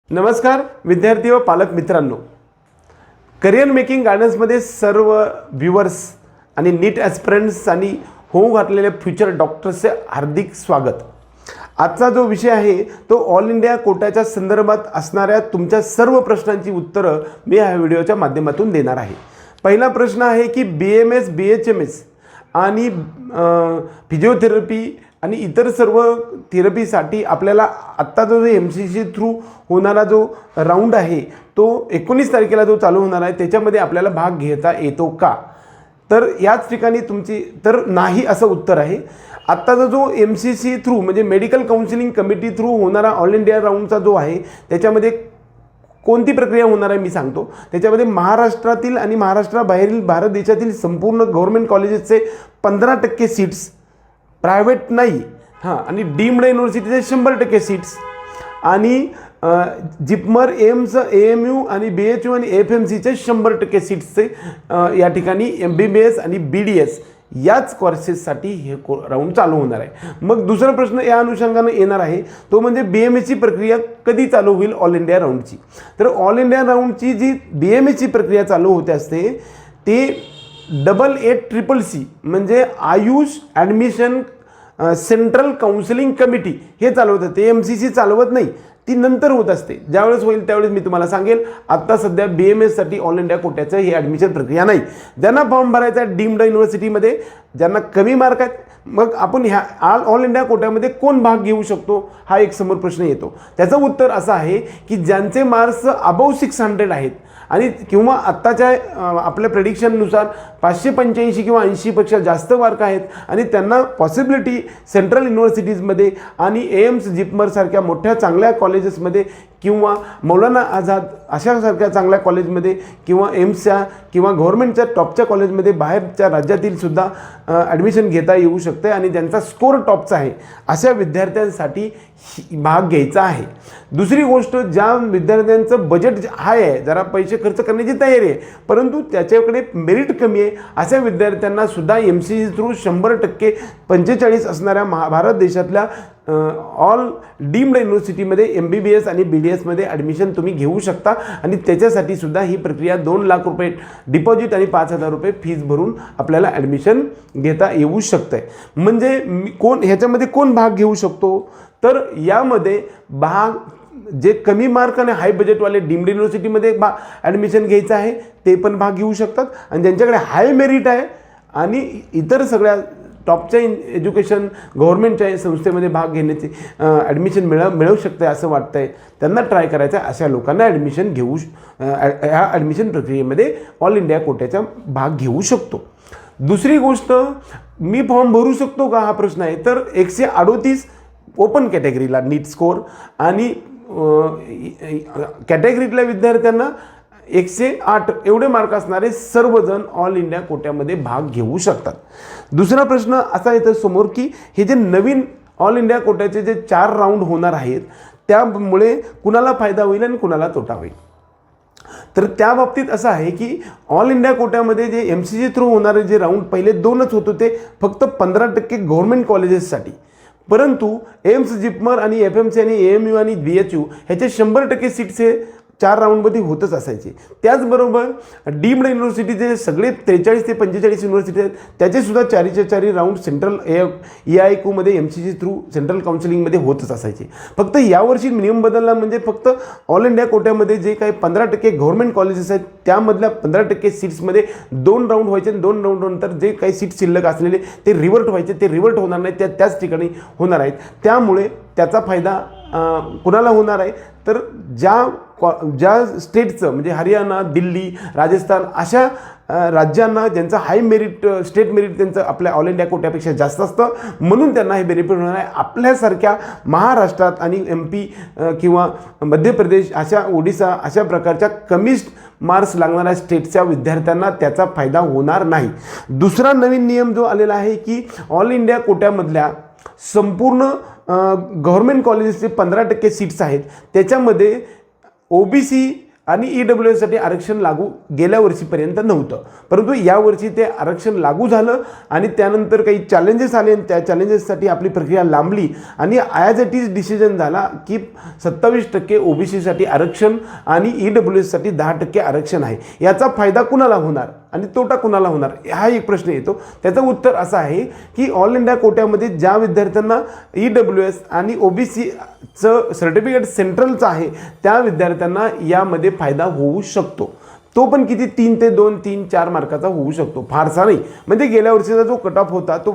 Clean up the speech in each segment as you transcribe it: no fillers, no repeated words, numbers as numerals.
नमस्कार विद्यार्थी व पालक मित्रांनो, करिअर मेकिंग गायडन्समध्ये सर्व व्ह्यूअर्स आणि नीट ॲस्पिरंट्स आणि होऊ घातलेल्या फ्युचर डॉक्टर्सचे हार्दिक स्वागत। आजचा जो विषय आहे तो ऑल इंडिया कोटाच्या संदर्भात असणाऱ्या तुमच्या सर्व प्रश्नांची उत्तरं मी या व्हिडिओच्या माध्यमातून देणार आहे। पहिला प्रश्न आहे की BMS BHMS आणि फिजिओथेरपी आणि इतर सर्व थेरपीसाठी आपल्याला आत्ता जो MCC थ्रू होणारा जो राऊंड आहे तो 19 तारखेला जो चालू होणार आहे त्याच्यामध्ये आपल्याला भाग घेता येतो का? तर याच ठिकाणी तुमची तर नाही असं उत्तर आहे। आत्ताचा जो MCC थ्रू म्हणजे मेडिकल काउन्सिलिंग कमिटी थ्रू होणारा ऑल इंडिया राऊंडचा जो आहे त्याच्यामध्ये कोणती प्रक्रिया होणार आहे मी सांगतो। त्याच्यामध्ये महाराष्ट्रातील आणि महाराष्ट्राबाहेरील भारत देशातील संपूर्ण गव्हर्नमेंट कॉलेजेसचे 15% सीट्स, प्रायव्हेट नाही आणि डीम्ड युनिव्हर्सिटीचे 100% सीट्स आणि जिपमर एम्स AMU आणि BHU आणि FMCचे 100% सीट्सचे या ठिकाणी MBBS आणि BDS याच कोर्सेससाठी हे राऊंड चालू होणार आहे। मग दुसरा प्रश्न या अनुषंगाने येणार आहे तो म्हणजे BMS ची प्रक्रिया कधी चालू होईल ऑल इंडिया राऊंडची। तर ऑल इंडिया राऊंडची जी BMS ची प्रक्रिया चालू होते असते ते 88CCC म्हणजे Ayush admission central counselling committee हे चालवतं, ते MCC चालवत नाही, ती नंतर होत असते। ज्यावेळेस होईल त्यावेळेस मी तुम्हाला सांगेल। आत्ता सध्या BMS साठी ऑल इंडिया कोट्याचं ही ॲडमिशन प्रक्रिया नाही। ज्यांना फॉर्म भरायचा आहे डीम्ड युनिव्हर्सिटीमध्ये, ज्यांना कमी मार्क आहेत, मग आपण ह्या ऑल इंडिया कोट्यामध्ये कोण भाग घेऊ शकतो हा एक समोर प्रश्न येतो। त्याचं उत्तर असं आहे की ज्यांचे मार्क्स अबव 600 आहेत आणि किंवा आत्ताच्या आपल्या प्रेडिक्शननुसार 585 किंवा 80पेक्षा जास्त मार्क आहेत आणि त्यांना पॉसिबिलिटी सेंट्रल युनिव्हर्सिटीजमध्ये आणि एम्स जिपमर सारख्या मोठ्या चांगल्या कॉलेजेसमध्ये किंवा मौलाना आझाद अशासारख्या चांगल्या कॉलेजमध्ये किंवा एम्सच्या किंवा गव्हर्नमेंटच्या टॉपच्या कॉलेजमध्ये बाहेरच्या राज्यातील सुद्धा ॲडमिशन घेता येऊ शकते आणि ज्यांचा स्कोर टॉपचा आहे अशा विद्यार्थ्यांसाठी भाग घ्यायचा आहे। दुसरी गोष्ट, ज्या विद्यार्थ्यांचं बजेट हाय आहे, जरा पैसे खर्च करण्याची तयारी आहे परंतु त्याच्याकडे मेरिट कमी आहे अशा विद्यार्थ्यांना सुद्धा MCC थ्रू 100% 45 असणाऱ्या भारत देशातल्या ऑल डीम्ड युनिव्हर्सिटीमध्ये MBBS आणि BDS मध्ये ॲडमिशन तुम्ही घेऊ शकता आणि त्याच्यासाठी सुद्धा ही प्रक्रिया 2 लाख रुपये डिपॉझिट आणि 5,000 रुपये फीज भरून आपल्याला ॲडमिशन घेता येऊ शकतं। म्हणजे ह्याच्यामध्ये कोण भाग घेऊ शकतो? तर यामध्ये भाग जे कमी मार्क आणि हाय बजेटवाले डीम्ड युनिव्हर्सिटीमध्ये ॲडमिशन घ्यायचं आहे ते पण भाग घेऊ शकतात आणि ज्यांच्याकडे हाय मेरिट आहे आणि इतर सगळ्या टॉपच्या एज्युकेशन गव्हर्नमेंटच्या संस्थेमध्ये भाग घेण्याची ॲडमिशन मिळवू शकते असं वाटतंय, त्यांना ट्राय करायचं आहे अशा लोकांना ॲडमिशन घेऊ ह्या ॲडमिशन प्रक्रियेमध्ये ऑल इंडिया कोट्याचा भाग घेऊ शकतो। दुसरी गोष्ट, मी फॉर्म भरू शकतो का हा प्रश्न आहे। तर 138 ओपन कॅटेगरीला नीट स्कोर आणि कॅटेगरीतल्या विद्यार्थ्यांना 108 एवढे मार्क असणारे सर्वजण ऑल इंडिया कोट्यामध्ये भाग घेऊ शकतात। दुसरा प्रश्न असा येतो समोर की हे जे नवीन ऑल इंडिया कोट्याचे जे 4 राऊंड होणार आहेत त्यामुळे कुणाला फायदा होईल आणि कुणाला तोटा होईल। तर त्या बाबतीत असं आहे की ऑल इंडिया कोट्यामध्ये जे MCC थ्रू होणारे जे राऊंड पहिले 2च होत होते फक्त 15% गव्हर्नमेंट कॉलेजेससाठी, परंतु एम्स जिपमर आणि FMC आणि AMU आणि BHU ह्याचे 100% सीट्स हे 4 राऊंडमध्ये होतच असायचे। त्याचबरोबर डीम्ड युनिव्हर्सिटीचे सगळे 43 ते 45 युनिव्हर्सिटी आहेत त्याचे सुद्धा 4 राऊंड सेंट्रल EIQ मध्ये MCC थ्रू सेंट्रल काउन्सिलिंगमध्ये होतच असायचे। फक्त यावर्षी नियम बदलला म्हणजे फक्त ऑल इंडिया कोट्यामध्ये जे काही 15% गव्हर्नमेंट कॉलेजेस आहेत त्यामधल्या 15% सीट्समध्ये 2 राऊंड व्हायचे आणि 2 राऊंड नंतर जे काही सीट्स शिल्लक असलेले ते रिव्हर्ट व्हायचे, ते रिव्हर्ट होणार नाही, त्याच ठिकाणी होणार आहेत। त्यामुळे त्याचा फायदा कुणाला होणार आहे तर ज्या स्टेटचं म्हणजे हरियाणा, दिल्ली, राजस्थान अशा राज्यांना ज्यांचं हाय मेरिट स्टेट मेरिट त्यांचं आपल्या ऑल इंडिया कोट्यापेक्षा जास्त असतं म्हणून त्यांना हे बेनिफिट होणार आहे। आपल्यासारख्या महाराष्ट्रात आणि MP किंवा मध्य प्रदेश अशा ओडिसा अशा प्रकारच्या कमी मार्क्स लागणाऱ्या स्टेटच्या विद्यार्थ्यांना त्याचा फायदा होणार नाही। दुसरा नवीन नियम जो आलेला आहे की ऑल इंडिया कोट्यामधल्या संपूर्ण गव्हर्नमेंट कॉलेजेसचे 15% सीट्स आहेत त्याच्यामध्ये OBC आणि EWSसाठी आरक्षण लागू गेल्या वर्षीपर्यंत नव्हतं, परंतु यावर्षी ते आरक्षण लागू झालं आणि त्यानंतर काही चॅलेंजेस आले आणि त्या चॅलेंजेससाठी आपली प्रक्रिया लांबली आणि ॲज इट इज डिसिजन झाला की 27% OBCसाठी आरक्षण आणि EWSसाठी 10% आरक्षण आहे. याचा फायदा कुणाला होणार आणि तोटा कुणाला होणार हा एक प्रश्न येतो. त्याचं उत्तर असं आहे की ऑल इंडिया कोट्यामध्ये ज्या विद्यार्थ्यांना EWS आणि OBCचं सर्टिफिकेट सेंट्रलचं आहे त्या विद्यार्थ्यांना यामध्ये फायदा होऊ शकतो. तो पण किती 3 ते 2, 3, 4 मार्काचा होऊ शकतो, फारसा नाही. म्हणजे गेल्या वर्षीचा जो कट ऑफ होता तो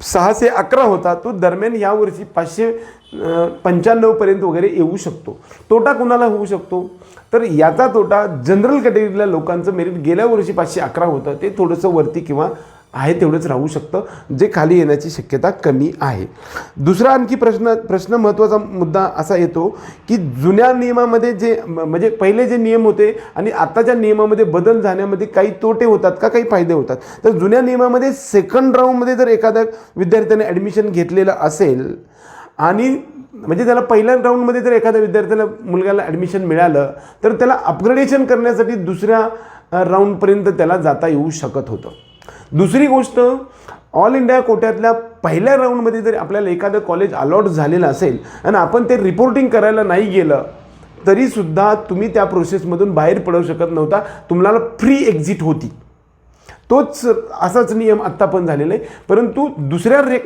6 ते 11 होता, तो दरम्यान यावर्षी 595 पर्यंत वगैरे येऊ शकतो. तोटा कुणाला होऊ शकतो तर याचा तोटा जनरल कॅटेगरीतल्या लोकांचं मेरिट गेल्या वर्षी 511 होतं ते थोडंसं वरती किंवा आहे तेवढंच राहू शकतं, जे खाली येण्याची शक्यता कमी आहे. दुसरा आणखी प्रश्न महत्त्वाचा मुद्दा असा येतो की जुन्या नियमामध्ये जे म्हणजे पहिले जे नियम होते आणि आत्ताच्या नियमामध्ये बदल झाल्यामध्ये काही तोटे होतात का काही फायदे होतात. तर जुन्या नियमामध्ये सेकंड राऊंडमध्ये जर एखाद्या विद्यार्थ्याने ॲडमिशन घेतलेलं असेल आणि म्हणजे त्याला पहिल्या राऊंडमध्ये जर एखाद्या विद्यार्थ्याला मुलग्याला ॲडमिशन मिळालं तर त्याला अपग्रेडेशन करण्यासाठी दुसऱ्या राऊंडपर्यंत त्याला जाता येऊ शकत होतं. दुसरी गोष्ट, ऑल इंडिया कोट्यातल्या पहिल्या राऊंडमध्ये जर आपल्याला एखादं कॉलेज अलॉट झालेलं असेल आणि आपण ते रिपोर्टिंग करायला नाही गेलं तरीसुद्धा तुम्ही त्या प्रोसेसमधून बाहेर पडू शकत नव्हता, तुम्हाला फ्री एक्झिट होती. तोच असाच नियम आत्ता पण झालेला आहे. परंतु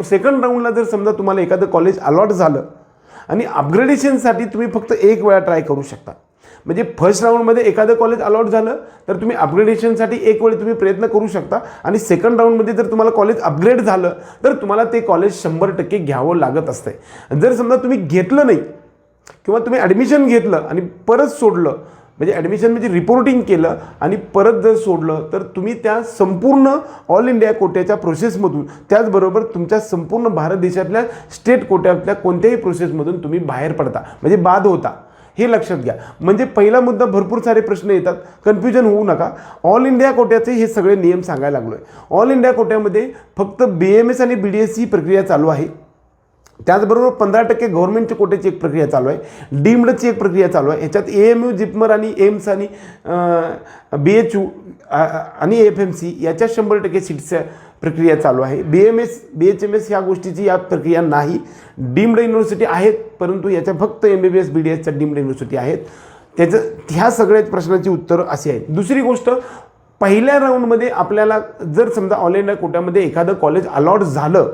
सेकंड राऊंडला जर समजा तुम्हाला एखादं कॉलेज अलॉट झालं आणि अपग्रेडेशनसाठी तुम्ही फक्त एक वेळा ट्राय करू शकता. म्हणजे फर्स्ट राऊंडमध्ये एखादं कॉलेज अलॉट झालं तर तुम्ही अपग्रेडेशनसाठी एक वेळ तुम्ही प्रयत्न करू शकता आणि सेकंड राऊंडमध्ये जर तुम्हाला कॉलेज अपग्रेड झालं तर तुम्हाला ते कॉलेज 100% घ्यावं लागत असते. जर समजा तुम्ही घेतलं नाही किंवा तुम्ही ॲडमिशन घेतलं आणि परत सोडलं, म्हणजे ॲडमिशन म्हणजे रिपोर्टिंग केलं आणि परत जर सोडलं तर तुम्ही त्या संपूर्ण ऑल इंडिया कोट्याच्या प्रोसेसमधून, त्याचबरोबर तुमच्या संपूर्ण भारत देशातल्या स्टेट कोट्यातल्या कोणत्याही प्रोसेसमधून तुम्ही बाहेर पडता, म्हणजे बाद होता. हे लक्षात घ्या. म्हणजे पहिला मुद्दा, भरपूर सारे प्रश्न येतात, कन्फ्युजन होऊ नका. ऑल इंडिया कोट्याचे हे सगळे नियम सांगायला लागलो आहे. ऑल इंडिया कोट्यामध्ये फक्त BAMS आणि BDS ही प्रक्रिया चालू आहे. त्याचबरोबर 15% गव्हर्नमेंटच्या कोट्याची एक प्रक्रिया चालू आहे, डीम्डची एक प्रक्रिया चालू आहे. ह्याच्यात AMU, जिपमर आणि एम्स आणि BHU आणि FMC याच्या 100% सीट्सच्या प्रक्रिया चालू आहे. BMS, BHMS ह्या गोष्टीची या प्रक्रिया नाही. डीम्ड युनिव्हर्सिटी आहेत, परंतु याच्या फक्त MBBS BDSच्या डीम्ड युनिव्हर्सिटी आहेत. ह्या सगळ्या प्रश्नांची उत्तरं अशी आहेत. दुसरी गोष्ट, पहिल्या राऊंडमध्ये आपल्याला जर समजा ऑल इंडिया कोट्यामध्ये एखादं कॉलेज अलॉट झालं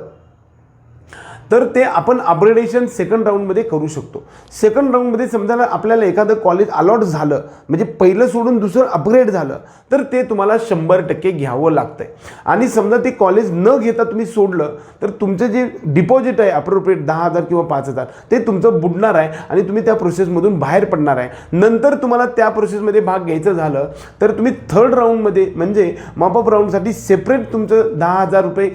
तर ते आपण अपग्रेडेशन सेकंड राऊंडमध्ये करू शकतो. सेकंड राऊंडमध्ये समजा आपल्याला एखादं कॉलेज अलॉट झालं, म्हणजे पहिलं सोडून दुसरं अपग्रेड झालं तर ते तुम्हाला 100% घ्यावं लागतंय. आणि समजा ते कॉलेज न घेता तुम्ही सोडलं तर तुमचं जे डिपॉझिट आहे अप्रोप्रिएट 10,000 किंवा 5,000 ते तुमचं बुडणार आहे आणि तुम्ही त्या प्रोसेसमधून बाहेर पडणार आहे. नंतर तुम्हाला त्या प्रोसेसमध्ये भाग घ्यायचं झालं तर तुम्ही थर्ड राऊंडमध्ये म्हणजे मॉपअप राऊंडसाठी सेपरेट तुमचं 10,000 रुपये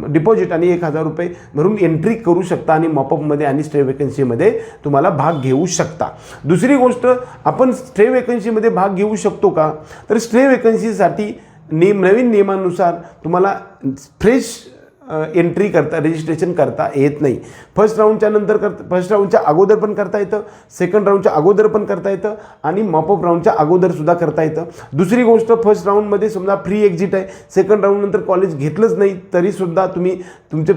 डिपॉझिट आणि 1,000 रुपये भरून एंट्री करू शकता आणि मॉपअपमध्ये आणि स्टे वेकन्सीमध्ये तुम्हाला भाग घेऊ शकता. दुसरी गोष्ट, आपण स्टे वेकन्सीमध्ये भाग घेऊ शकतो का, तर स्टे वेकन्सीसाठी नवीन नियमानुसार तुम्हाला फ्रेश एंट्री करता, रजिस्ट्रेशन करता येत नाही. फर्स्ट राऊंडच्या अगोदर पण करता येतं, सेकंड राऊंडच्या अगोदर पण करता येतं आणि मॉपअप राऊंडच्या अगोदरसुद्धा करता येतं. दुसरी गोष्ट, फर्स्ट राऊंडमध्ये समजा फ्री एक्झिट आहे, सेकंड राऊंडनंतर कॉलेज घेतलंच नाही तरीसुद्धा तुम्ही तुमचे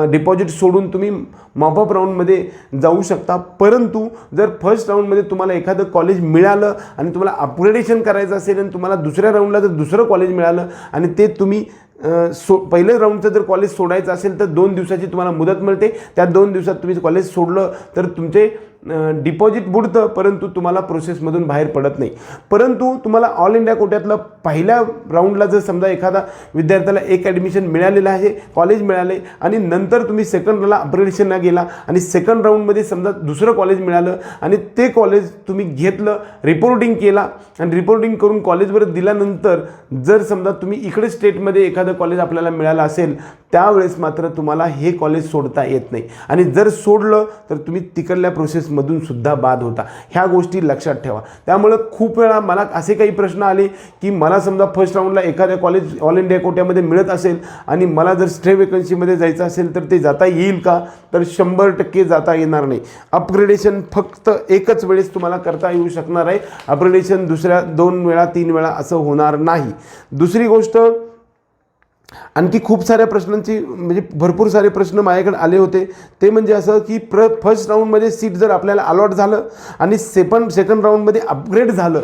डिपॉझिट सोडून तुम्ही मॉपअप राऊंडमध्ये जाऊ शकता. परंतु जर फर्स्ट राऊंडमध्ये तुम्हाला एखादं कॉलेज मिळालं आणि तुम्हाला अपग्रेडेशन करायचं असेल आणि तुम्हाला दुसऱ्या राऊंडला जर दुसरं कॉलेज मिळालं आणि ते तुम्ही पहिल्या राऊंडचं जर कॉलेज सोडायचं असेल तर 2 दिवसाची तुम्हाला मुदत मिळते. त्या 2 दिवसात तुम्ही कॉलेज सोडलं तर तुमचे डिपॉझिट बुडतं, परंतु तुम्हाला प्रोसेसमधून बाहेर पडत नाही. परंतु तुम्हाला ऑल इंडिया कोट्यातलं पहिल्या राऊंडला जर समजा एखादा विद्यार्थ्याला एक ॲडमिशन मिळालेलं आहे, कॉलेज मिळाले आणि नंतर तुम्ही सेकंडला अपग्रेडेशनला गेला आणि सेकंड राऊंडमध्ये समजा दुसरं कॉलेज मिळालं आणि ते कॉलेज तुम्ही घेतलं, रिपोर्टिंग केला आणि रिपोर्टिंग करून कॉलेजवर दिल्यानंतर जर समजा तुम्ही इकडे स्टेटमध्ये एखादं कॉलेज आपल्याला मिळालं असेल त्यावेळेस मात्र तुम्हाला हे कॉलेज सोडता येत नाही आणि जर सोडलं तर तुम्ही तिकडल्या प्रोसेसमधून सुद्धा बाद होता. ह्या गोष्टी लक्षात ठेवा. त्यामुळं खूप वेळा मला असे काही प्रश्न आले की मला समजा फर्स्ट राऊंडला एखाद्या कॉलेज ऑल इंडिया कोट्यामध्ये मिळत असेल आणि मला जर स्टे वेकन्सीमध्ये जायचं असेल तर ते जाता येईल का? तर 100% जाता येणार नाही. अपग्रेडेशन फक्त एकच वेळेस तुम्हाला करता येऊ शकणार आहे. अपग्रेडेशन दुसऱ्या 2 वेळा 3 वेळा असं होणार नाही. दुसरी गोष्ट, आणखी खूप साऱ्या प्रश्नांची म्हणजे भरपूर सारे प्रश्न माझ्याकडे आले होते. ते म्हणजे असं की फर्स्ट राऊंडमध्ये सीट जर आपल्याला अलॉट झालं आणि सेकंड राऊंडमध्ये अपग्रेड झालं,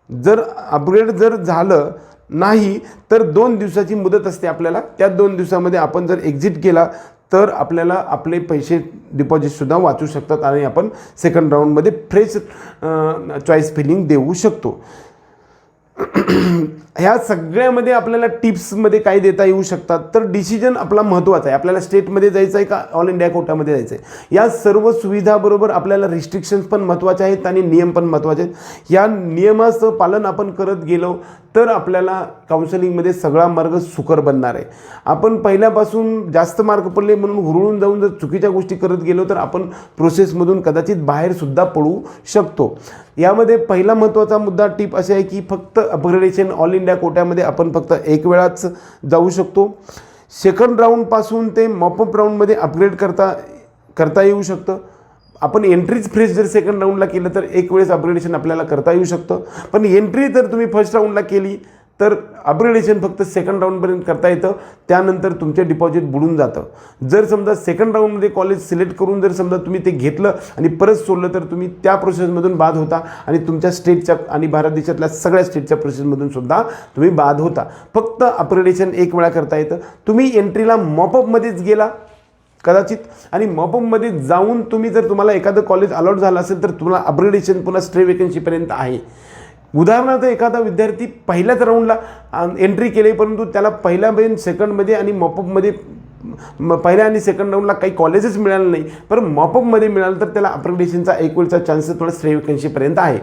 जर अपग्रेड झालं नाही तर 2 दिवसाची मुदत असते आपल्याला. त्या 2 दिवसामध्ये आपण जर एक्झिट केला तर आपल्याला आपले पैसे डिपॉझिटसुद्धा वाचू शकतात आणि आपण सेकंड राऊंडमध्ये फ्रेश चॉईस फिलिंग देऊ शकतो. ह्या सगळ्यामध्ये आपल्याला टिप्समध्ये काय देता येऊ शकतात, तर डिसिजन आपला महत्त्वाचा आहे. आपल्याला स्टेटमध्ये जायचं आहे का ऑल इंडिया कोटामध्ये जायचं आहे, या सर्व सुविधाबरोबर आपल्याला रिस्ट्रिक्शन्स पण महत्त्वाचे आहेत आणि नियम पण महत्त्वाचे आहेत. या नियमाचं पालन आपण करत गेलो तर आपल्याला काउन्सिलिंगमध्ये सगळा मार्ग सुकर बनणार आहे. आपण पहिल्यापासून जास्त मार्क पडले म्हणून हुरळून जाऊन जर चुकीच्या गोष्टी करत गेलो तर आपण प्रोसेसमधून कदाचित बाहेरसुद्धा पडू शकतो. यामध्ये पहिला महत्त्वाचा मुद्दा टिप अशी आहे की फक्त अपग्रेडेशन ऑल इंडिया कोट्यामध्ये आपण फक्त एक वेळाच जाऊ शकतो. सेकंड राऊंडपासून ते मॉपअप राऊंडमध्ये अपग्रेड करता येऊ शकतं. आपण एंट्रीच फ्रेश जर सेकंड राऊंडला केलं तर एक वेळेस अपग्रेडेशन आपल्याला करता येऊ शकतं. पण एंट्री जर तुम्ही फर्स्ट राऊंडला केली तर अपग्रेडेशन फक्त सेकंड राऊंडपर्यंत करता येतं. त्यानंतर तुमचे डिपॉझिट बुडून जातं. जर समजा सेकंड राऊंडमध्ये कॉलेज सिलेक्ट करून जर समजा तुम्ही ते घेतलं आणि परत सोडलं तर तुम्ही त्या प्रोसेसमधून बाद होता आणि तुमच्या स्टेटच्या आणि भारत देशातल्या सगळ्या स्टेटच्या प्रोसेसमधून सुद्धा तुम्ही बाद होता. फक्त अपग्रेडेशन एक वेळा करता येतं. तुम्ही एंट्रीला मॉपअपमध्येच गेला कदाचित आणि मॉपअपमध्ये जाऊन तुम्हाला एखादं कॉलेज अलॉट झालं असेल तर तुम्हाला अपग्रेडेशन पुन्हा स्टे वेकन्सीपर्यंत आहे. उदाहरणार्थ एखादा विद्यार्थी पहिल्याच राऊंडला एंट्री केली परंतु त्याला पहिल्या सेकंडमध्ये आणि मॉपअपमध्ये पहिल्या आणि सेकंड राऊंडला काही कॉलेजेस मिळालं नाही, पण मॉपअपमध्ये मिळालं तर त्याला अपग्रेडेशनचा एक वेळचा चान्सेस थोडा स्टे वेकन्सीपर्यंत आहे.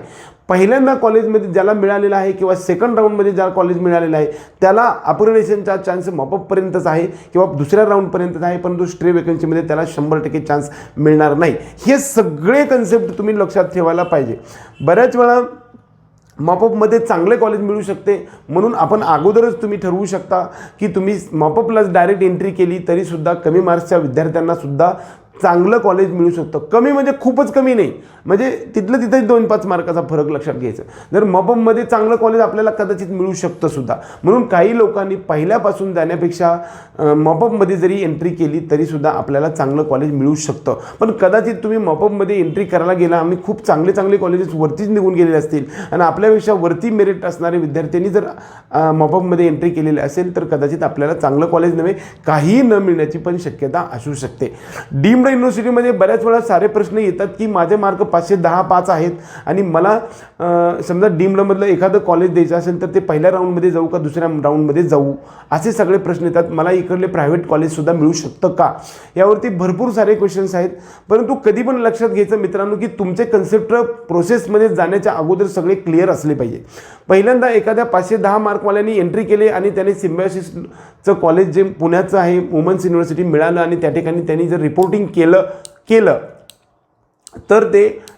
पहिल्यांदा कॉलेजमध्ये ज्याला मिळालेला आहे किंवा सेकंड राऊंडमध्ये ज्याला कॉलेज मिळालेलं आहे त्याला अपग्रेडेशनचा चान्स मॉपअपपर्यंतच आहे किंवा दुसऱ्या राऊंडपर्यंतच आहे, परंतु स्टे वेकन्सीमध्ये त्याला 100% चान्स मिळणार नाही. हे सगळे कन्सेप्ट तुम्ही लक्षात ठेवायला पाहिजे. बऱ्याच वेळा मॉपअपमध्ये चांगले कॉलेज मिळू शकते म्हणून आपण अगोदरच तुम्ही ठरवू शकता की तुम्ही मॉपअपलाच डायरेक्ट एंट्री केली तरीसुद्धा कमी मार्क्सच्या विद्यार्थ्यांनासुद्धा चांगलं कॉलेज मिळू शकतं. कमी म्हणजे खूपच कमी नाही, म्हणजे तिथलं तिथेच 2-5 मार्काचा फरक लक्षात घ्यायचं. जर मॉपअपमध्ये चांगलं कॉलेज आपल्याला कदाचित मिळू शकतं सुद्धा. म्हणून काही लोकांनी पहिल्यापासून जाण्यापेक्षा मॉपअपमध्ये जरी एंट्री केली तरीसुद्धा आपल्याला चांगलं कॉलेज मिळू शकतं. पण कदाचित तुम्ही मॉपअपमध्ये एंट्री करायला गेला आम्ही खूप चांगले कॉलेजेस वरतीच निघून गेलेले असतील आणि आपल्यापेक्षा वरती मेरिट असणारे विद्यार्थ्यांनी जर मॉपअपमध्ये एंट्री केलेली असेल तर कदाचित आपल्याला चांगलं कॉलेज नव्हे काही न मिळण्याची पण शक्यता असू शकते. डीम्ड युनिव्हर्सिटीमध्ये बऱ्याच वेळा सारे प्रश्न येतात की माझे मार्क 510-5 आहेत आणि मला समजा डीम्डमधलं एखादं कॉलेज द्यायचं असेल तर ते पहिल्या राऊंडमध्ये जाऊ का दुसऱ्या राऊंडमध्ये जाऊ, असे सगळे प्रश्न येतात. मला इकडले प्रायव्हेट कॉलेजसुद्धा मिळू शकतं का, यावरती भरपूर सारे क्वेश्चन्स आहेत. परंतु कधी पण लक्षात घ्यायचं मित्रांनो की तुमचे कन्सेप्ट प्रोसेसमध्ये जाण्याच्या अगोदर सगळे क्लिअर असले पाहिजे. पहिल्यांदा एखाद्या 510 मार्कवाल्यांनी एंट्री केली आणि त्याने सिम्बायोसिसचं कॉलेज जे पुण्याचं आहे वुमन्स युनिव्हर्सिटी मिळालं आणि त्या ठिकाणी त्यांनी जर रिपोर्टिंग केलं तर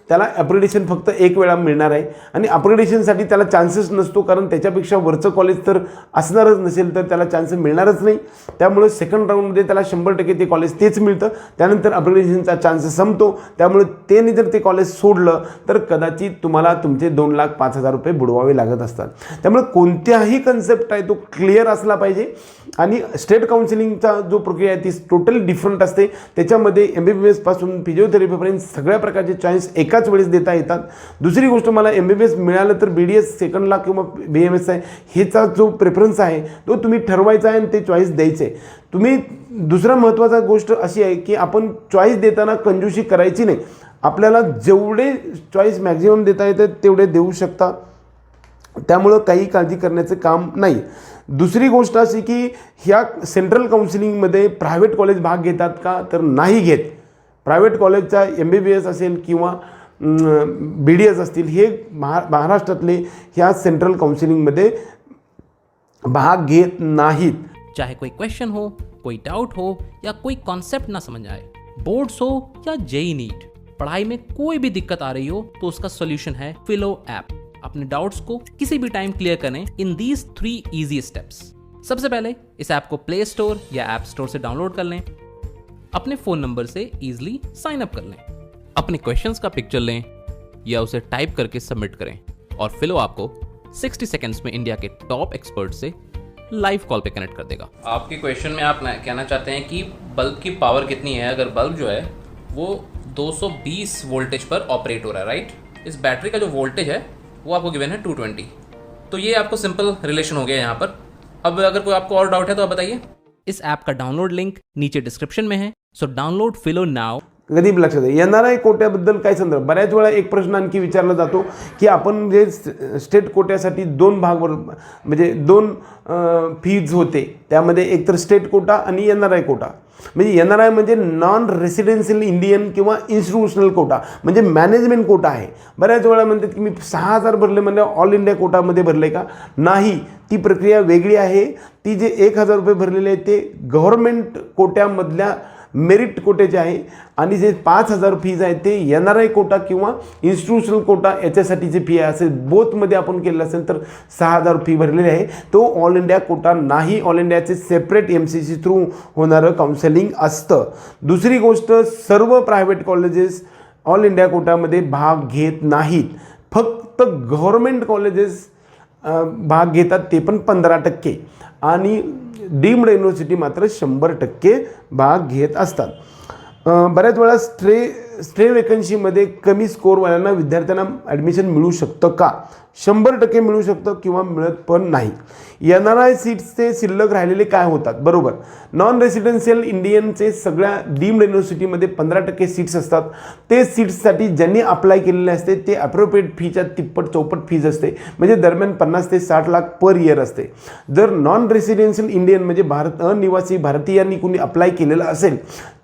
त्याला अपग्रेडेशन फक्त एक वेळा मिळणार आहे आणि अपग्रेडेशनसाठी त्याला चान्सेस नसतो, कारण त्याच्यापेक्षा वरचं कॉलेज तर असणारच नसेल तर त्याला चान्स मिळणारच नाही. त्यामुळे सेकंड राऊंडमध्ये त्याला 100% ते कॉलेज तेच मिळतं. त्यानंतर अपग्रेडेशनचा चान्स संपतो. त्यामुळे त्याने जर ते कॉलेज सोडलं तर कदाचित तुम्हाला तुमचे 2,05,000 रुपये बुडवावे लागत असतात. त्यामुळे कोणत्याही कन्सेप्ट आहे तो क्लिअर असला पाहिजे आणि स्टेट काउन्सिलिंगचा जो प्रक्रिया आहे ती टोटली डिफरंट असते. त्याच्यामध्ये MBBS पासून फिजिओथेरपीपर्यंत सगळ्या प्रकारचे चॉईस एकाच वेळेस देता येतात. दुसरी गोष्ट, मला MBBS मिळालं तर BDS सेकंडला किंवा BMS आहे ह्याचा जो प्रेफरन्स आहे तो तुम्ही ठरवायचा आहे आणि ते चॉईस द्यायचे. तुम्ही दुसरा महत्त्वाचा गोष्ट अशी आहे की आपण चॉईस देताना कंजूसी करायची नाही. आपल्याला जेवढे चॉईस मॅक्झिमम देता येतात तेवढे देऊ शकता, त्यामुळं काही काळजी करण्याचं काम नाही. दुसरी गोष्ट अशी की ह्या सेंट्रल काउन्सिलिंगमध्ये प्रायव्हेट कॉलेज भाग घेतात का, तर नाही घेत. प्रायव्हेट कॉलेजचा MBBS असेल किंवा BDS असतील हे महाराष्ट्रातले ह्या सेंट्रल काउन्सिलिंगमध्ये भाग घेत नाहीत. चाहे कोई क्वेश्चन हो, कोई डाउट हो या कोई कॉन्सेप्ट ना समझ आए, बोर्ड्स हो या जेई नीट, पढ़ाई में कोई भी दिक्कत आ रही हो तो उसका सॉल्यूशन है फिलो ऐप। अपने डाउट्स को किसी भी टाइम क्लियर करें इन दीज 3 इजी स्टेप्स। सबसे पहले इस ऐप को प्ले स्टोर या ऐप स्टोर से डाउनलोड कर लें, अपने फोन नंबर से इजीली साइन अप कर लें, अपने क्वेश्चंस का पिक्चर लें या उसे टाइप करके सबमिट करें और फिलो आपको 60 सेकंड्स में इंडिया के टॉप एक्सपर्ट से लाइव कॉल पे कनेक्ट कर देगा। आपके क्वेश्चन में आप कहना चाहते हैं कि बल्ब की पावर कितनी है। अगर बल्ब जो है वो 220 वोल्टेज पर ऑपरेट हो रहा है, राइट। इस बैटरी का जो वोल्टेज है वो आपको गिवन है 220। तो ये आपको सिंपल रिलेशन हो गया यहाँ पर। अब अगर कोई आपको और डाउट है तो आप बताइए। इस ऐप का डाउनलोड लिंक नीचे डिस्क्रिप्शन में है, सो डाउनलोड फिलो नाउ। कधी लक्षात आहे येणाऱ्या कोट्याबद्दल काय संदर्भ बऱ्याच वेळा एक प्रश्न आणखी विचारला जातो की आपण जे स्टेट कोट्यासाठी 2 भाग म्हणजे 2 फीज होते, त्यामध्ये एक तर स्टेट कोटा आणि एनआरआय कोटा। म्हणजे एनआरआय म्हणजे नॉन रेसिडेन्शियल इंडियन किंवा इन्स्टिट्यूशनल कोटा, म्हणजे मॅनेजमेंट कोटा आहे। बऱ्याच वेळा म्हणतात की मी 6000 भरले म्हणजे ऑल इंडिया कोटामध्ये भरले का, नाही, ती प्रक्रिया वेगळी आहे। ती जे 1000 रुपये भरलेले आहेत ते गव्हर्नमेंट कोट्यामधल्या मेरिट कोट्याचे आहे आणि जे 5000 फीज आहे ते एनआरआय कोटा किंवा इन्स्टिट्यूशनल कोटा याच्यासाठीची फी आहे। असे बोथमध्ये आपण केलं असेल तर 6000 फी भरलेली आहे, तो ऑल इंडिया कोटा नाही। ऑल इंडियाचे सेपरेट MCC थ्रू होणारं काउन्सेलिंग असतं। दुसरी गोष्ट, सर्व प्रायव्हेट कॉलेजेस ऑल इंडिया कोटामध्ये भाग घेत नाहीत, फक्त गव्हर्नमेंट कॉलेजेस भाग घेतात, ते पण 15% आणि डीम्ड युनिव्हर्सिटी मात्र 100% भाग घेत असतात। बऱ्याच वेळा स्ट्रे वेकन्सीमध्ये कमी स्कोरवाल्यांना विद्यार्थ्यांना ॲडमिशन मिळू शकतं का? 100% मिळू शकतं किंवा मिळत पण नाही। एनआरआय सीट्सचे शिल्लक राहिलेले काय होतात? बरोबर, नॉन रेसिडेन्शियल इंडियनचे सगळ्या डीम्ड युनिव्हर्सिटीमध्ये 15% सीट्स असतात। ते सीट्ससाठी ज्यांनी अप्लाय केलेले असते ते अप्रोप्रिएट फीच्या तिप्पट चौपट फीज असते, म्हणजे दरम्यान 50 ते 60 लाख पर इयर असते। जर नॉन रेसिडेन्शियल इंडियन म्हणजे अनिवासी भारतीयांनी कुणी अप्लाय केलेलं असेल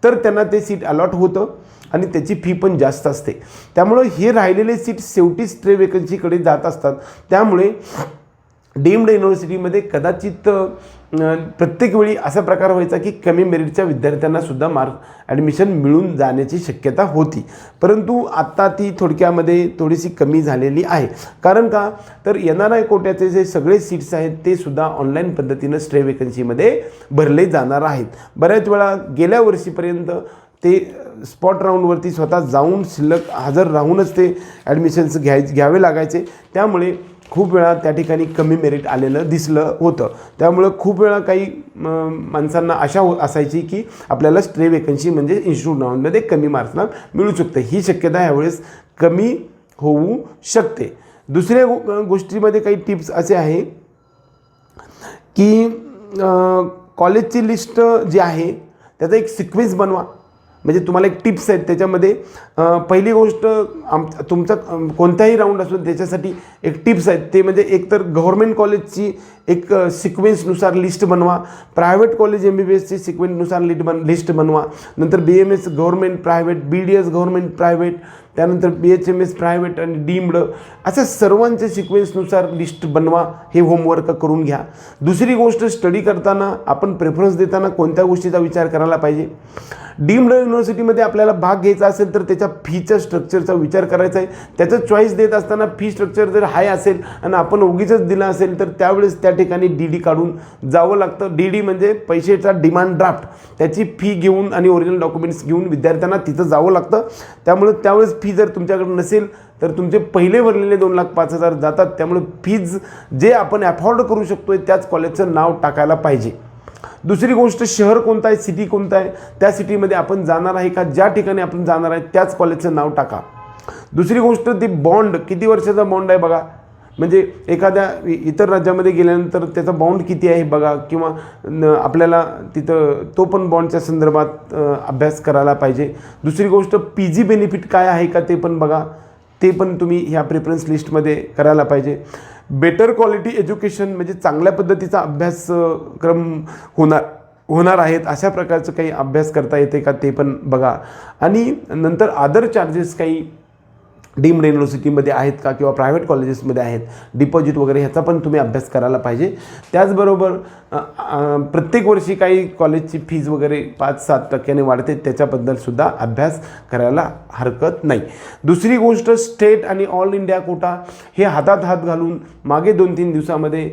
तर त्यांना ते सीट अलॉट होतं आणि त्याची फी पण जास्त असते। त्यामुळे हे राहिलेले सीट शेवटी स्ट्रे वेकन्सीकडे जात असतात। त्यामुळे डीम्ड युनिव्हर्सिटीमध्ये कदाचित प्रत्येक वेळी असा प्रकार व्हायचा की कमी मेरिटच्या विद्यार्थ्यांना सुद्धा ॲडमिशन मिळून जाण्याची शक्यता होती, परंतु आत्ता ती थोडक्यामध्ये थोडीशी कमी झालेली आहे। कारण का तर एनआरआय कोट्याचे जे सगळे सीट्स आहेत ते सुद्धा ऑनलाईन पद्धतीनं स्ट्रे वेकन्सीमध्ये भरले जाणार आहेत। बऱ्याच वेळा गेल्या वर्षीपर्यंत ते स्पॉट राऊंडवरती स्वतः जाऊन शिल्लक हजर राहूनच ते ॲडमिशन्स घ्यावे लागायचे, त्यामुळे खूप वेळा त्या ठिकाणी कमी मेरिट आलेलं दिसलं होतं। त्यामुळे खूप वेळा काही माणसांना आशा असायची की आपल्याला स्ट्रे वेकन्सी म्हणजे इन्स्टिट्यूट राऊंडमध्ये कमी मार्क्सला मिळू शकते, ही शक्यता यावेळेस कमी होऊ शकते। दुसऱ्या गोष्टीमध्ये काही टिप्स असे आहे की कॉलेजची लिस्ट जी आहे त्याचा एक सिक्वेन्स बनवा। म्हणजे तुम्हाला एक टिप्स आहेत त्याच्यामध्ये, पहिली गोष्ट तुमचा कोणताही राऊंड असो त्याच्यासाठी एक टिप्स आहेत, ते म्हणजे एक तर गव्हर्नमेंट कॉलेजची एक सिक्वेन्सनुसार लिस्ट बनवा, प्रायव्हेट कॉलेज MBBSची सिक्वेन्सनुसार लिस्ट बनवा, नंतर BMS government private, BDS government private, त्यानंतर BHMS प्रायव्हेट आणि डीम्ड, अशा सर्वांचे सिक्वेन्सनुसार लिस्ट बनवा। हे होमवर्क करून घ्या। दुसरी गोष्ट, स्टडी करताना आपण प्रेफरन्स देताना कोणत्या गोष्टीचा विचार करायला पाहिजे? डीम्ड युनिव्हर्सिटीमध्ये आपल्याला भाग घ्यायचा असेल तर त्याच्या फीच्या स्ट्रक्चरचा विचार करायचा आहे। त्याचं चॉईस देत असताना फी स्ट्रक्चर जर हाय असेल आणि आपण उगीचच दिला असेल तर त्यावेळेस त्या ठिकाणी DD काढून जावं लागतं। DD म्हणजे पैशाचा डिमांड ड्राफ्ट, त्याची फी घेऊन आणि ओरिजिनल डॉक्युमेंट्स घेऊन विद्यार्थ्यांना तिथं जावं लागतं। त्यामुळे त्यावेळेस फी जर तुमच्याकडे नसेल तर तुमचे पहिले भरलेले 2,05,000 जातात। त्यामुळे फीज जे आपण अफोर्ड करू शकतोय त्याच कॉलेजचं नाव टाकायला पाहिजे। दुसरी गोष्ट, शहर कोणतं आहे, सिटी कोणतं आहे, त्या सिटीमध्ये आपण जाणार आहे का, ज्या ठिकाणी आपण जाणार आहे त्याच कॉलेजचं नाव टाका। दुसरी गोष्ट, ती बॉन्ड किती वर्षाचा बॉन्ड आहे बघा, म्हणजे एखाद्या इतर राज्यामध्ये गेल्यानंतर त्याचा बॉन्ड किती आहे बघा, किंवा आपल्याला तिथं तो पण बॉन्डच्या संदर्भात अभ्यास करायला पाहिजे। दुसरी गोष्ट, PG बेनिफिट काय आहे का ते पण बघा, ते पण तुम्ही ह्या प्रेफरन्स लिस्टमध्ये करायला पाहिजे। बेटर क्वालिटी एज्युकेशन म्हणजे चांगल्या पद्धतीचा अभ्यासक्रम होणार आहेत अशा प्रकारचं काही अभ्यास करता येते का ते पण बघा। आणि नंतर अदर चार्जेस काही डीम्ड युनिव्हर्सिटीमध्ये आहेत का किंवा प्रायव्हेट कॉलेजेसमध्ये आहेत, डिपॉझिट वगैरे ह्याचा पण तुम्ही अभ्यास करायला पाहिजे. त्याचबरोबर प्रत्येक वर्षी काही कॉलेजची फीज वगैरे 5-7% वाढते, त्याच्याबद्दलसुद्धा अभ्यास करायला हरकत नाही. दुसरी गोष्ट, स्टेट आणि ऑल इंडिया कोटा हे हातात हात घालून मागे 2-3 दिवसामध्ये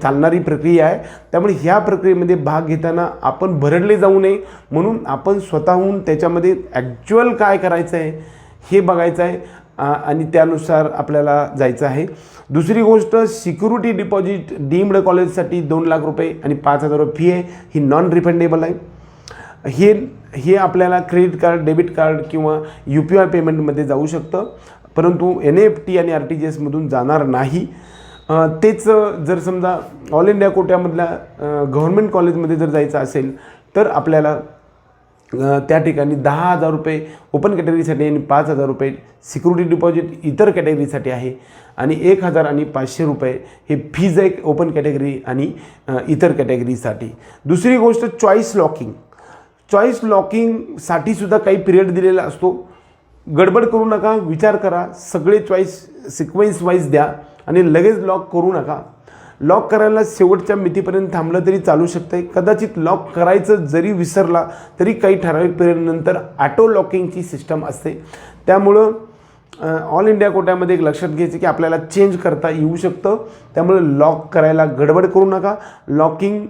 चालणारी प्रक्रिया आहे. त्यामुळे ह्या प्रक्रियेमध्ये भाग घेताना आपण भरडले जाऊ नये म्हणून आपण स्वतःहून त्याच्यामध्ये ॲक्च्युअल काय करायचं आहे हे बघायचं आहे आणि त्यानुसार आपल्याला जायचं आहे. दुसरी गोष्ट, सिक्युरिटी डिपॉझिट डीम्ड कॉलेजसाठी 2 लाख रुपये आणि 5,000 रुपये फी आहे, ही नॉन रिफंडेबल आहे. हे आपल्याला क्रेडिट कार्ड, डेबिट कार्ड किंवा UPI पेमेंटमध्ये जाऊ शकतं, परंतु NEFT आणि RTGSमधून जाणार नाही. तेच जर समजा ऑल इंडिया कोट्यामधल्या गव्हर्नमेंट कॉलेजमध्ये जर जायचं असेल तर आपल्याला त्या ठिकाणी 10,000 रुपये ओपन कॅटेगरीसाठी आणि 5,000 रुपये सिक्युरिटी डिपॉझिट इतर कॅटेगरीसाठी आहे आणि 1,000 आणि 500 रुपये हे फीज आहे ओपन कॅटेगरी आणि इतर कॅटेगरीसाठी. दुसरी गोष्ट, चॉईस लॉकिंग. चॉईस लॉकिंगसाठी सुद्धा काही पिरियड दिलेला असतो. गडबड करू नका, विचार करा, सगळे चॉईस सिक्वेन्स वाईज द्या आणि लगेच लॉक करू नका. लॉक करायला शेवटच्या मितीपर्यंत थांबलं तरी चालू शकतं. कदाचित लॉक करायचं जरी विसरला तरी काही ठराविक पिरियडनंतर ऑटो लॉकिंगची सिस्टम असते. त्यामुळं ऑल इंडिया कोट्यामध्ये एक लक्षात घ्यायचं की आपल्याला चेंज करता येऊ शकतं. त्यामुळे लॉक करायला गडबड करू नका. लॉकिंग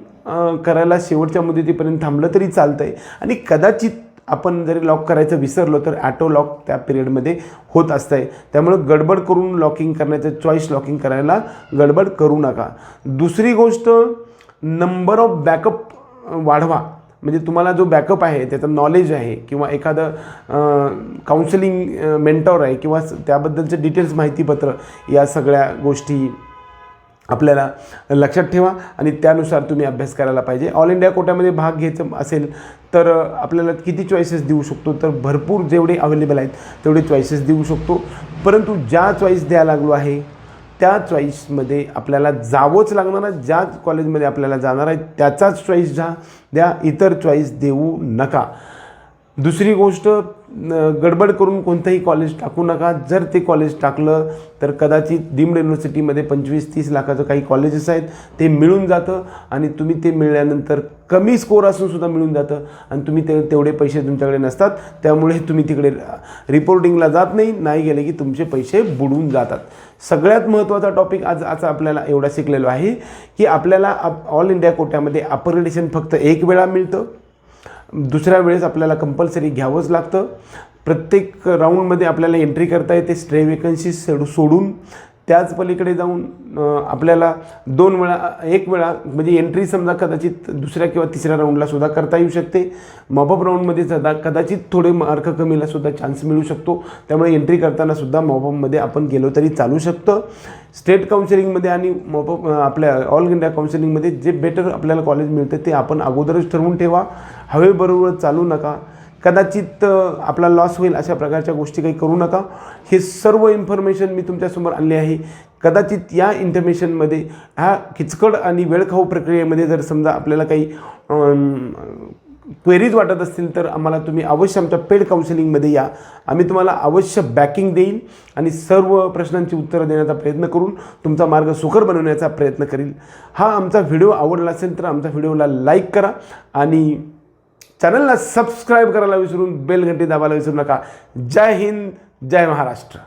करायला शेवटच्या मुदतीपर्यंत थांबलं तरी चालतं आहे आणि कदाचित आपण जरी लॉक करायचं विसरलो तर ॲटो लॉक त्या पिरियडमध्ये होत असतं आहे. त्यामुळं गडबड करून लॉकिंग करण्याचं, चॉईस लॉकिंग करायला गडबड करू नका. दुसरी गोष्ट, नंबर ऑफ बॅकअप वाढवा. म्हणजे तुम्हाला जो बॅकअप आहे त्याचं नॉलेज आहे किंवा एखादं काउन्सिलिंग मेंटॉर आहे किंवा त्याबद्दलचे डिटेल्स माहितीपत्र, या सगळ्या गोष्टी आपल्याला लक्षात ठेवा आणि त्यानुसार तुम्ही अभ्यास करायला पाहिजे. ऑल इंडिया कोट्यामध्ये भाग घ्यायचं असेल तर आपल्याला किती चॉईसेस देऊ शकतो, तर भरपूर जेवढे अवेलेबल आहेत तेवढे चॉईसेस देऊ शकतो. परंतु ज्या चॉईस द्यायला लागलो आहे त्या चॉईसमध्ये आपल्याला जावंच लागणार आहे. ज्या कॉलेजमध्ये आपल्याला जाणार आहे त्याचाच चॉईस द्या, इतर चॉईस देऊ नका. दुसरी गोष्ट, गडबड करून कोणतंही कॉलेज टाकू नका. जर ते कॉलेज टाकलं तर कदाचित डीम्ड युनिव्हर्सिटीमध्ये 25-30 लाखाचं काही कॉलेजेस आहेत ते मिळून जातं आणि तुम्ही ते मिळाल्यानंतर कमी स्कोर असून सुद्धा मिळून जातं आणि तुम्ही तेवढे पैसे तुमच्याकडे नसतात. त्यामुळे तुम्ही तिकडे रिपोर्टिंगला जात नाही गेले की तुमचे पैसे बुडून जातात. सगळ्यात महत्त्वाचा टॉपिक आज आपल्याला एवढा शिकलेलो आहे की आपल्याला ऑल इंडिया कोट्यामध्ये अपर एडिशन फक्त एक वेळा मिळतं. दुसऱ्या वेळेस आपल्याला कंपल्सरी घ्यावंच लागतं. प्रत्येक राऊंडमध्ये आपल्याला एंट्री करता येते स्ट्रे वेकन्सी सोडून. त्याच पलीकडे जाऊन आपल्याला 2 वेळा, 1 वेळा म्हणजे एंट्री समजा कदाचित दुसऱ्या किंवा तिसऱ्या राऊंडला सुद्धा करता येऊ शकते. मॉपअप राऊंडमध्ये सुद्धा कदाचित थोडे मार्क कमीला सुद्धा चान्स मिळू शकतो. त्यामुळे एंट्री करताना सुद्धा मॉपअपमध्ये आपण गेलो तरी चालू शकतं. स्टेट काउन्सिलिंगमध्ये आणि मॉपअप आपल्या ऑल इंडिया काउन्सिलिंगमध्ये जे बेटर आपल्याला कॉलेज मिळतं ते आपण अगोदरच ठरवून ठेवा. हवेबरोबर चालू नका. कदाचित आपला लॉस होईल अशा प्रकारच्या गोष्टी काही करू नका. हे सर्व इन्फॉर्मेशन मी तुमच्यासमोर आणली आहे. कदाचित या इन्फॉर्मेशनमध्ये ह्या किचकट आणि वेळखाऊ प्रक्रियेमध्ये जर समजा आपल्याला काही क्वेरीज वाटत असतील तर आम्हाला तुम्ही अवश्य आमच्या पेड काउन्सिलिंगमध्ये या. आम्ही तुम्हाला अवश्य बॅकिंग देईल आणि सर्व प्रश्नांची उत्तरं देण्याचा प्रयत्न करून तुमचा मार्ग सुकर बनवण्याचा प्रयत्न करील. हा आमचा व्हिडिओ आवडला असेल तर आमच्या व्हिडिओला लाईक करा आणि चॅनलला सबस्क्राईब करायला विसरून बेल घंटी दाबायला विसरू नका. जय हिंद, जय महाराष्ट्र.